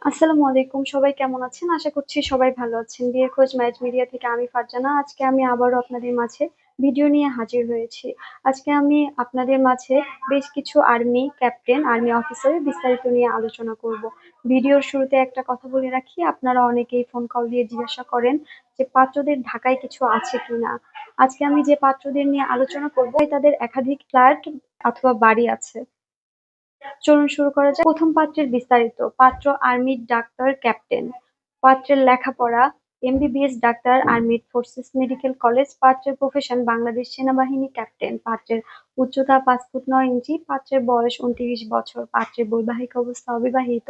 আসসালামু আলাইকুম। সবাই কেমন আছেন? আশা করছি সবাই ভালো আছেন। বিয়ের খোঁজ ম্যারেজ মিডিয়া থেকে আমি ফারজানা। আজকে আমি আবারও আপনাদের মাঝে ভিডিও নিয়ে হাজির হয়েছি। আজকে আমি আপনাদের মাঝে বেশ কিছু আর্মি ক্যাপ্টেন, আর্মি অফিসারের বিস্তারিত নিয়ে আলোচনা করব। ভিডিওর শুরুতে একটা কথা বলে রাখি, আপনারা অনেকেই ফোন কল দিয়ে জিজ্ঞাসা করেন যে পাত্রদের ঢাকায় কিছু আছে কিনা। আজকে আমি যে পাত্রদের নিয়ে আলোচনা করব তাদের একাধিক ফ্ল্যাট অথবা বাড়ি আছে। চলুন শুরু করা যাক। প্রথম পাত্রের বিস্তারিত। পাত্র আর্মির ডাক্তার ক্যাপ্টেন। পাত্রের লেখাপড়া MBBS doctor, armed forces medical college. পাত্রের প্রফেশন বাংলাদেশ সেনাবাহিনী ক্যাপ্টেন। পাত্রের উচ্চতা 5 ফুট 9 ইঞ্চি। পাত্রের বয়স 29 বছর। পাত্রের বৈবাহিক অবস্থা অবিবাহিত।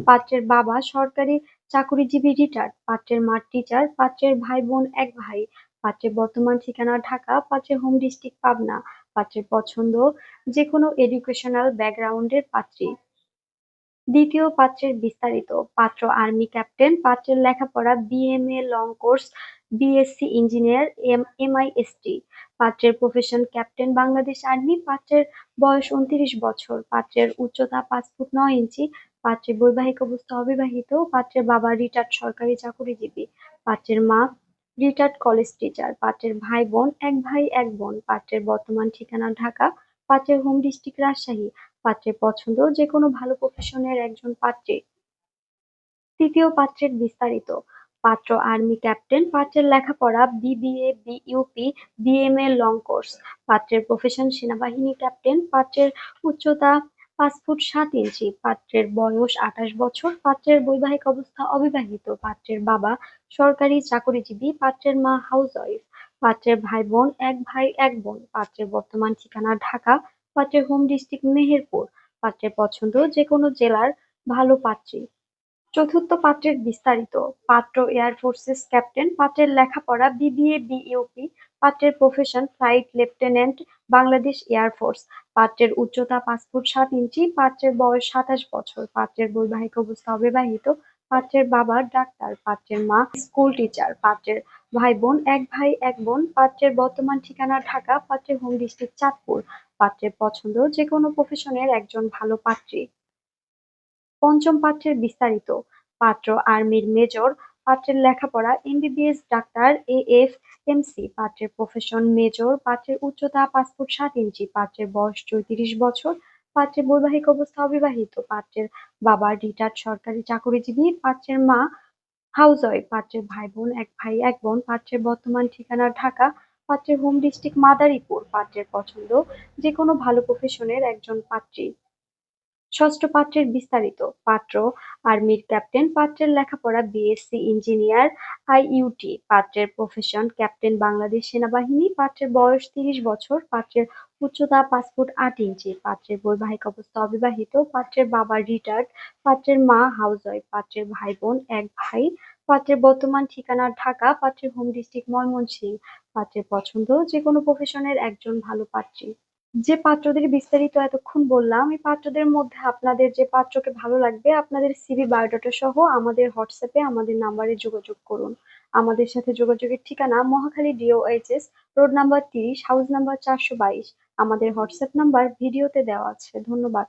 পাত্রের বাবা সরকারি চাকুরিজীবী রিটায়ার্ড। পাত্রের মা টিচার। পাত্রের ভাই বোন এক ভাই। পাত্রের বর্তমান ঠিকানা ঢাকা। পাত্রের হোম ডিস্ট্রিক্ট পাবনা। পাত্রের পছন্দ যেকোনো এডুকেশনাল ব্যাকগ্রাউন্ডের পাত্রী। দ্বিতীয় পাত্রের বিস্তারিত। পাত্র আর্মি ক্যাপ্টেন। পাত্রের লেখাপড়া BMA long course, BSc engineer, MIST. পাত্রের প্রফেশন ক্যাপ্টেন বাংলাদেশ আর্মি। পাত্রের বয়স 29 বছর। পাত্রের উচ্চতা 5 ফুট 9 ইঞ্চি। পাত্রের বৈবাহিক অবস্থা অবিবাহিত। পাত্রের বাবা রিটায়ার্ড সরকারি চাকুরিজীবী। পাত্রের মা রিটায়ার্ড কলেজ টিচার। পাত্রের ভাই বোন এক ভাই এক বোন। পাত্রের বর্তমান ঠিকানা ঢাকা। পাত্রের হোম ডিস্ট্রিক্ট রাজশাহী। পাত্রের পছন্দ যেকোনো ভালো প্রফেশনের একজন পাত্রী। তৃতীয় পাত্রের বিস্তারিত। পাত্র আর্মি ক্যাপ্টেন। পাত্রের লেখাপড়া BBA, BUP, BMA long course. পাত্রের প্রফেশন সেনাবাহিনী ক্যাপ্টেন। পাত্রের উচ্চতা 5 ফুট 7 ইঞ্চি। পাত্রের বয়স 28 বছর। পাত্রের বৈবাহিক অবস্থা অবিবাহিত। পাত্রের বাবা সরকারি চাকুরিজীবী। পাত্রের মা হাউসওয়াইফ। পাত্রের ভাই বোন এক ভাই এক বোন। পাত্রের বর্তমান ঠিকানা ঢাকা। পাত্রের হোম ডিস্ট্রিক্ট মেহেরপুর। পাত্রের পছন্দ যেকোনো জেলার ভালো পাত্রী। চতুর্থ পাত্রের বিস্তারিত। পাত্র এয়ার ফোর্সেস ক্যাপ্টেন। পাত্রের লেখাপড়া বিবিএ, বিইউপি। পাত্রের profession flight lieutenant, Bangladesh air force. পাত্রের উচ্চতা 5 ফুট 7 ইঞ্চি। পাত্রের বয়স 27 বছর। পাত্রের বৈবাহিক অবস্থা অবিবাহিত। পাত্রের বাবা ডাক্তার। পাত্রের মা স্কুল টিচার। পাত্রের ভাই বোন এক ভাই এক বোন। পাত্রের বর্তমান ঠিকানা ঢাকা। পাত্রের হোম ডিস্ট্রিক্ট চাঁদপুর। পাত্রের পছন্দ যেকোনো প্রফেশনের একজন ভালো পাত্রী। পঞ্চম পাত্রের বিস্তারিত। পাত্র আর্মির মেজর। পাত্রের লেখাপড়া এমবিবিএস ডাক্তার, এএফএমসি। পাত্রের প্রফেশন মেজর। পাত্রের উচ্চতা 5 ফুট 7 ইঞ্চি। পাত্রের বয়স 34 বছর। পাত্রের বৈবাহিক অবস্থা অবিবাহিত। পাত্রের বাবা রিটায়ার্ড সরকারি চাকুরিজীবী। পাত্রের মা হাউসওয়াইফ। পাত্রের ভাই বোন এক ভাই এক বোন। পাত্রের বর্তমান ঠিকানা ঢাকা। পাত্রের হোম ডিস্ট্রিক্ট মাদারীপুর। পাত্রের পছন্দ যেকোনো ভালো প্রফেশনের একজন পাত্রী। ষষ্ঠ পাত্রের বিস্তারিত। পাত্র আর্মির ক্যাপ্টেন। পাত্রের লেখাপড়া বিএসসি ইঞ্জিনিয়ার, আইইউটি। পাত্রের প্রফেশন ক্যাপ্টেন বাংলাদেশ সেনাবাহিনী। পাত্রের বয়স 30 বছর। পাত্রের উচ্চতা 5 ফুট 8 ইঞ্চি। পাত্রের বৈবাহিক অবস্থা অবিবাহিত। পাত্রের বাবা রিটায়ার্ড। পাত্রের মা হাউসওয়াইফ। পাত্রের ভাই বোন এক ভাই। পাত্রের বর্তমান ঠিকানা ঢাকা। পাত্রের হোম ডিস্ট্রিক্ট ময়মনসিংহ। পাত্রের পছন্দ যেকোনো প্রফেশনের একজন ভালো পাত্রী। যে পাত্রদের বিস্তারিত এতক্ষণ বললাম, এই পাত্রদের মধ্যে আপনাদের যে পাত্রকে ভালো লাগবে আপনাদের সিভি বায়োডাটা সহ আমাদের হোয়াটসঅ্যাপে আমাদের নাম্বারে যোগাযোগ করুন। আমাদের সাথে যোগাযোগের ঠিকানা Mohakhali DOHS, road number 30, house number 422। আমাদের হোয়াটসঅ্যাপ নাম্বার ভিডিওতে দেওয়া আছে। ধন্যবাদ।